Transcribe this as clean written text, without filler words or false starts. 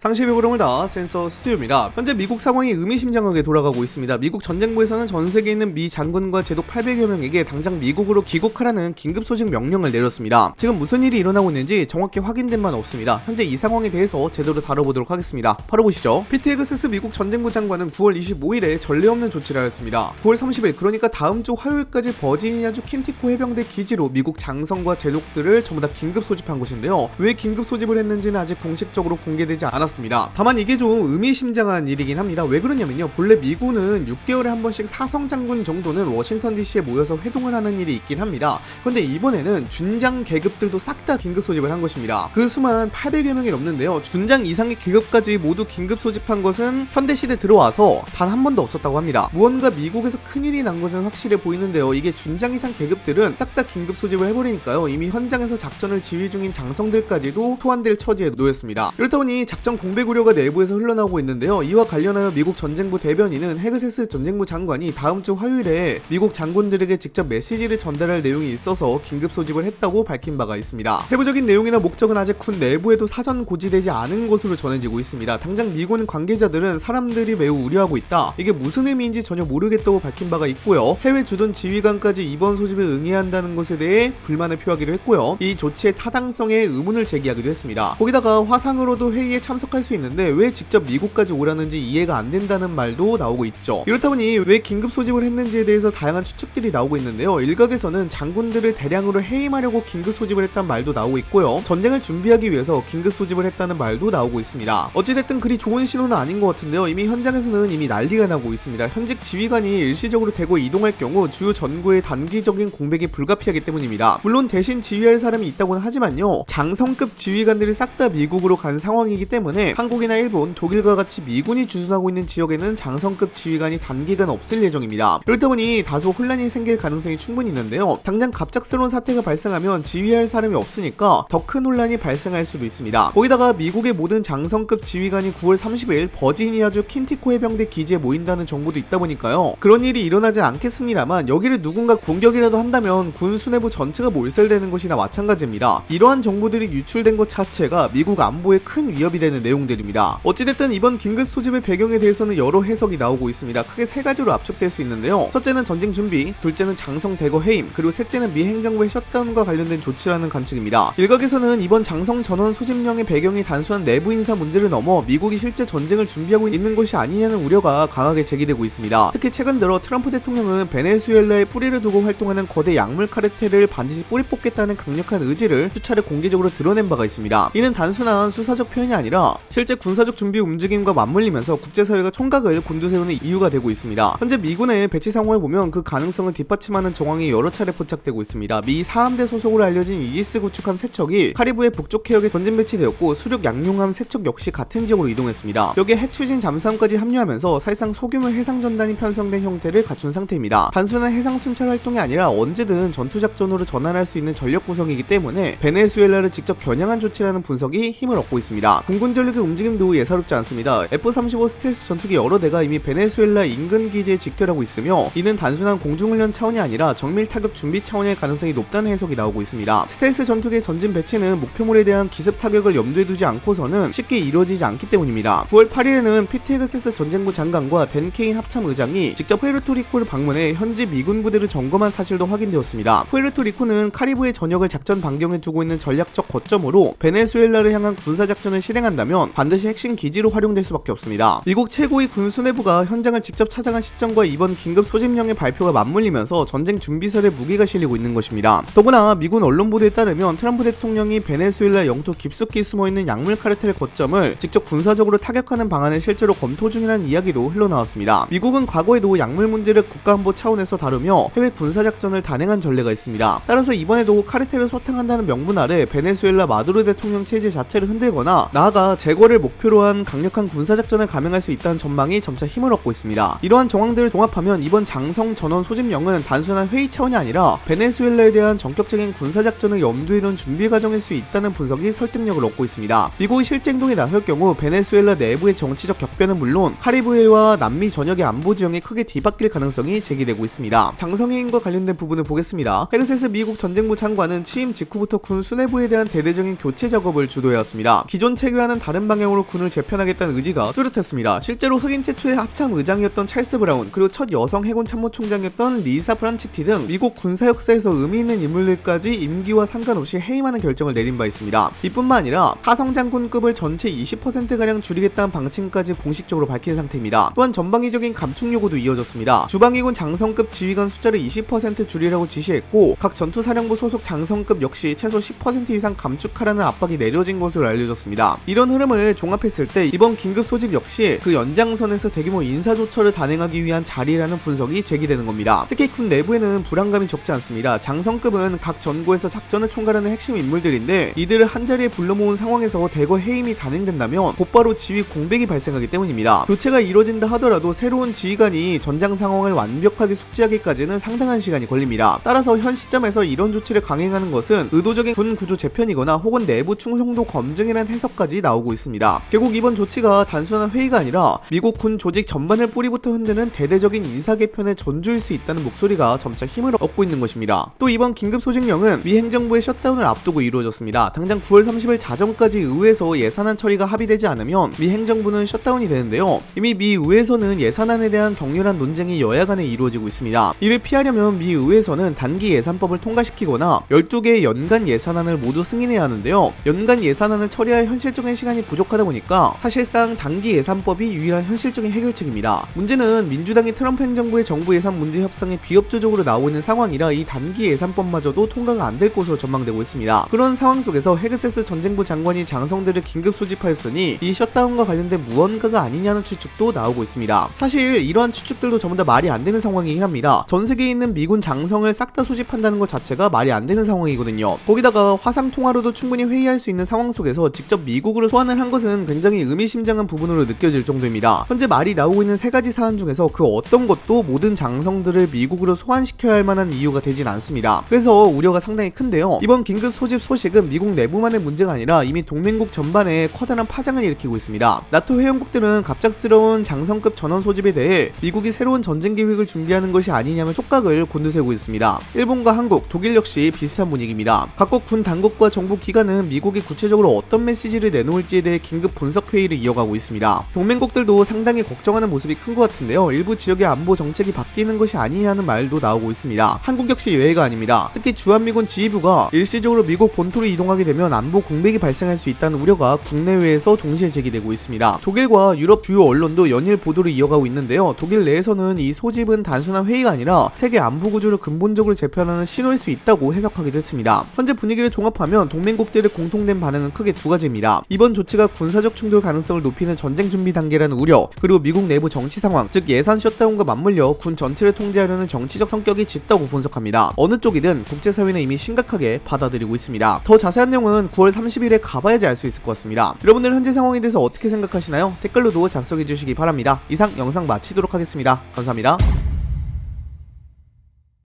상시 비구름을 다 센서 스튜디오입니다. 현재 미국 상황이 의미심장하게 돌아가고 있습니다. 미국 전쟁부에서는 전 세계에 있는 미 장군과 제독 800여 명에게 당장 미국으로 귀국하라는 긴급 소식 명령을 내렸습니다. 지금 무슨 일이 일어나고 있는지 정확히 확인된 바는 없습니다. 현재 이 상황에 대해서 제대로 다뤄보도록 하겠습니다. 바로 보시죠. 피트 헤그세스 미국 전쟁부 장관은 9월 25일에 전례 없는 조치를 하였습니다. 9월 30일, 그러니까 다음 주 화요일까지 버지니아주 킨티코 해병대 기지로 미국 장성과 제독들을 전부 다 긴급 소집한 곳인데요. 왜 긴급 소집을 했는지는 아직 공식적으로 공개되지 않았습니다. 다만 이게 좀 의미심장한 일이긴 합니다. 왜 그러냐면요, 본래 미군은 6개월에 한 번씩 사성 장군 정도는 워싱턴 DC에 모여서 회동을 하는 일이 있긴 합니다. 그런데 이번에는 준장 계급들도 싹 다 긴급 소집을 한 것입니다. 그 수만 800여 명이 넘는데요, 준장 이상의 계급까지 모두 긴급 소집한 것은 현대시대 들어와서 단 한 번도 없었다고 합니다. 무언가 미국에서 큰일이 난 것은 확실해 보이는데요, 이게 준장 이상 계급들은 싹 다 긴급 소집을 해버리니까요, 이미 현장에서 작전을 지휘 중인 장성들까지도 소환될 처지에 놓였습니다. 그렇다 보니 작전 공백 우려가 내부에서 흘러나오고 있는데요, 이와 관련하여 미국 전쟁부 대변인은 헤그세스 전쟁부 장관이 다음 주 화요일에 미국 장군들에게 직접 메시지를 전달할 내용이 있어서 긴급 소집을 했다고 밝힌 바가 있습니다. 세부적인 내용이나 목적은 아직 군 내부에도 사전 고지되지 않은 것으로 전해지고 있습니다. 당장 미군 관계자들은 사람들이 매우 우려하고 있다, 이게 무슨 의미인지 전혀 모르겠다고 밝힌 바가 있고요, 해외 주둔 지휘관까지 이번 소집에 응해야 한다는 것에 대해 불만을 표하기도 했고요, 이 조치의 타당성에 의문을 제기하기도 했습니다. 거기다가 화상으로도 회의에 참석할 수 있는데 왜 직접 미국까지 오라는지 이해가 안 된다는 말도 나오고 있죠. 이렇다 보니 왜 긴급 소집을 했는지에 대해서 다양한 추측들이 나오고 있는데요, 일각에서는 장군들을 대량으로 해임하려고 긴급 소집을 했다는 말도 나오고 있고요, 전쟁을 준비하기 위해서 긴급 소집을 했다는 말도 나오고 있습니다. 어찌됐든 그리 좋은 신호는 아닌 것 같은데요, 이미 현장에서는 이미 난리가 나고 있습니다. 현직 지휘관이 일시적으로 대구에 이동할 경우 주요 전구의 단기적인 공백이 불가피하기 때문입니다. 물론 대신 지휘할 사람이 있다고는 하지만요, 장성급 지휘관들이 싹 다 미국으로 간 상황이기 때문에 한국이나 일본, 독일과 같이 미군이 주둔하고 있는 지역에는 장성급 지휘관이 단기간 없을 예정입니다. 그렇다 보니 다소 혼란이 생길 가능성이 충분히 있는데요, 당장 갑작스러운 사태가 발생하면 지휘할 사람이 없으니까 더 큰 혼란이 발생할 수도 있습니다. 거기다가 미국의 모든 장성급 지휘관이 9월 30일 버지니아주 킨티코 해병대 기지에 모인다는 정보도 있다 보니까요, 그런 일이 일어나진 않겠습니다만 여기를 누군가 공격이라도 한다면 군 수뇌부 전체가 몰살되는 것이나 마찬가지입니다. 이러한 정보들이 유출된 것 자체가 미국 안보에 큰 위협이 되는 내용들입니다. 어찌됐든 이번 긴급 소집의 배경에 대해서는 여러 해석이 나오고 있습니다. 크게 세 가지로 압축될 수 있는데요, 첫째는 전쟁 준비, 둘째는 장성 대거 해임, 그리고 셋째는 미 행정부의 셧다운과 관련된 조치라는 관측입니다. 일각에서는 이번 장성 전원 소집령의 배경이 단순한 내부 인사 문제를 넘어 미국이 실제 전쟁을 준비하고 있는 것이 아니냐는 우려가 강하게 제기되고 있습니다. 특히 최근 들어 트럼프 대통령은 베네수엘라에 뿌리를 두고 활동하는 거대 약물 카르텔을 반드시 뿌리 뽑겠다는 강력한 의지를 수차례 공개적으로 드러낸 바가 있습니다. 이는 단순한 수사적 표현이 아니라 실제 군사적 준비 움직임과 맞물리면서 국제사회가 총각을 곤두세우는 이유가 되고 있습니다. 현재 미군의 배치 상황을 보면 그 가능성을 뒷받침하는 정황이 여러 차례 포착되고 있습니다. 미 사함대 소속으로 알려진 이지스 구축함 3척이 카리브해 북쪽 해역에 전진 배치되었고, 수륙 양용함 3척 역시 같은 지역으로 이동했습니다. 여기에 핵추진 잠수함까지 합류하면서 사실상 소규모 해상 전단이 편성된 형태를 갖춘 상태입니다. 단순한 해상 순찰 활동이 아니라 언제든 전투작전으로 전환할 수 있는 전력 구성이기 때문에 베네수엘라를 직접 겨냥한 조치라는 분석이 힘을 얻고 있습니다. 공군 전력의 움직임도 예사롭지 않습니다. F-35 스텔스 전투기 여러 대가 이미 베네수엘라 인근 기지에 직결하고 있으며, 이는 단순한 공중훈련 차원이 아니라 정밀 타격 준비 차원일 가능성이 높다는 해석이 나오고 있습니다. 스텔스 전투기의 전진 배치는 목표물에 대한 기습 타격을 염두에 두지 않고서는 쉽게 이루어지지 않기 때문입니다. 9월 8일에는 피트 헤그세스 전쟁부 장관과 댄 케인 합참 의장이 직접 푸에르토리코를 방문해 현지 미군 부대를 점검한 사실도 확인되었습니다. 푸에르토리코는 카리브해 전역을 작전 반경에 두고 있는 전략적 거점으로 베네수엘라를 향한 군사작전을 실행한다면 반드시 핵심 기지로 활용될 수밖에 없습니다. 미국 최고위 군 수뇌부가 현장을 직접 찾아간 시점과 이번 긴급 소집령의 발표가 맞물리면서 전쟁 준비설에 무게가 실리고 있는 것입니다. 더구나 미군 언론 보도에 따르면 트럼프 대통령이 베네수엘라 영토 깊숙이 숨어있는 약물 카르텔 거점을 직접 군사적으로 타격하는 방안을 실제로 검토 중이라는 이야기도 흘러나왔습니다. 미국은 과거에도 약물 문제를 국가안보 차원에서 다루며 해외 군사작전을 단행한 전례가 있습니다. 따라서 이번에도 카르텔을 소탕한다는 명분 아래 베네수엘라 마두로 대통령 체제 자체를 흔들거나 나아가 제거를 목표로 한 강력한 군사작전을 감행할 수 있다는 전망이 점차 힘을 얻고 있습니다. 이러한 정황들을 종합하면 이번 장성 전원 소집령은 단순한 회의 차원이 아니라 베네수엘라에 대한 전격적인 군사작전을 염두에 둔 준비 과정일 수 있다는 분석이 설득력을 얻고 있습니다. 미국이 실제 행동에 나설 경우 베네수엘라 내부의 정치적 격변은 물론 카리브해와 남미 전역의 안보 지형이 크게 뒤바뀔 가능성이 제기되고 있습니다. 장성해임과 관련된 부분을 보겠습니다. 헤그세스 미국 전쟁부 장관은 취임 직후부터 군 수뇌부에 대한 대대적인 교체 작업을 주도해왔습니다. 기존 체계와는 다른 다른 방향으로 군을 재편하겠다는 의지가 뚜렷했습니다. 실제로 흑인 최초의 합참 의장이었던 찰스 브라운, 그리고 첫 여성 해군 참모총장이었던 리사 프란치티 등 미국 군사 역사에서 의미 있는 인물들까지 임기와 상관없이 해임하는 결정을 내린 바 있습니다. 이뿐만 아니라 하성 장군급을 전체 20%가량 줄이겠다는 방침까지 공식적으로 밝힌 상태입니다. 또한 전방위적인 감축 요구도 이어졌습니다. 주방위군 장성급 지휘관 숫자를 20% 줄이라고 지시했고, 각 전투사령부 소속 장성급 역시 최소 10% 이상 감축하라는 압박이 내려진 것으로 알려졌습니다. 이런 흐름을 종합했을 때 이번 긴급 소집 역시 그 연장선에서 대규모 인사조처를 단행하기 위한 자리라는 분석이 제기되는 겁니다. 특히 군 내부에는 불안감이 적지 않습니다. 장성급은 각 전구에서 작전을 총괄하는 핵심 인물들인데, 이들을 한자리에 불러 모은 상황에서 대거 해임이 단행된다면 곧바로 지휘 공백이 발생하기 때문입니다. 교체가 이루어진다 하더라도 새로운 지휘관이 전장 상황을 완벽하게 숙지하기까지는 상당한 시간이 걸립니다. 따라서 현 시점에서 이런 조치를 강행하는 것은 의도적인 군 구조 재편이거나 혹은 내부 충성도 검증이라는 해석까지 나오고 있습니다. 결국 이번 조치가 단순한 회의가 아니라 미국 군 조직 전반을 뿌리부터 흔드는 대대적인 인사 개편의 전주일 수 있다는 목소리가 점차 힘을 얻고 있는 것입니다. 또 이번 긴급 소식령은 미 행정부의 셧다운을 앞두고 이루어졌습니다. 당장 9월 30일 자정까지 의회에서 예산안 처리가 합의되지 않으면 미 행정부는 셧다운이 되는데요. 이미 미 의회에서는 예산안에 대한 격렬한 논쟁이 여야 간에 이루어지고 있습니다. 이를 피하려면 미 의회에서는 단기 예산법을 통과시키거나 12개의 연간 예산안을 모두 승인해야 하는데요. 연간 예산안을 처리할 현실적인 시간이 부족하다 보니까 사실상 단기 예산법이 유일한 현실적인 해결책입니다. 문제는 민주당이 트럼프 행정부의 정부 예산 문제 협상에 비협조적으로 나오고 있는 상황이라 이 단기 예산법마저도 통과가 안 될 것으로 전망되고 있습니다. 그런 상황 속에서 헤그세스 전쟁부 장관이 장성들을 긴급 소집하였으니 이 셧다운과 관련된 무언가가 아니냐는 추측도 나오고 있습니다. 사실 이러한 추측들도 전부 다 말이 안 되는 상황이긴 합니다. 전 세계에 있는 미군 장성을 싹 다 소집한다는 것 자체가 말이 안 되는 상황이거든요. 거기다가 화상 통화로도 충분히 회의할 수 있는 상황 속에서 직접 미국으로 소환을 한 것은 굉장히 의미심장한 부분으로 느껴질 정도입니다. 현재 말이 나오고 있는 세 가지 사안 중에서 그 어떤 것도 모든 장성들을 미국으로 소환시켜야 할 만한 이유가 되진 않습니다. 그래서 우려가 상당히 큰데요. 이번 긴급 소집 소식은 미국 내부만의 문제가 아니라 이미 동맹국 전반에 커다란 파장을 일으키고 있습니다. 나토 회원국들은 갑작스러운 장성급 전원 소집에 대해 미국이 새로운 전쟁 계획을 준비하는 것이 아니냐며 촉각을 곤두세우고 있습니다. 일본과 한국, 독일 역시 비슷한 분위기입니다. 각국 군 당국과 정부 기관은 미국이 구체적으로 어떤 메시지를 내놓을지에 대해 긴급 분석 회의를 이어가고 있습니다. 동맹국들도 상당히 걱정하는 모습이 큰 것 같은데요. 일부 지역의 안보 정책이 바뀌는 것이 아니냐는 말도 나오고 있습니다. 한국 역시 예외가 아닙니다. 특히 주한미군 지휘부가 일시적으로 미국 본토로 이동하게 되면 안보 공백이 발생할 수 있다는 우려가 국내외에서 동시에 제기되고 있습니다. 독일과 유럽 주요 언론도 연일 보도를 이어가고 있는데요. 독일 내에서는 이 소집은 단순한 회의가 아니라 세계 안보 구조를 근본적으로 재편하는 신호일 수 있다고 해석하기도 했습니다. 현재 분위기를 종합하면 동맹국들의 공통된 반응은 크게 두 가지입니다. 이번 조치가 군사적 충돌 가능성을 높이는 전쟁 준비 단계라는 우려, 그리고 미국 내부 정치 상황, 즉 예산 셧다운과 맞물려 군 전체를 통제하려는 정치적 성격이 짙다고 분석합니다. 어느 쪽이든 국제사회는 이미 심각하게 받아들이고 있습니다. 더 자세한 내용은 9월 30일에 가봐야지 알 수 있을 것 같습니다. 여러분들 현재 상황에 대해서 어떻게 생각하시나요? 댓글로도 작성해 주시기 바랍니다. 이상 영상 마치도록 하겠습니다. 감사합니다.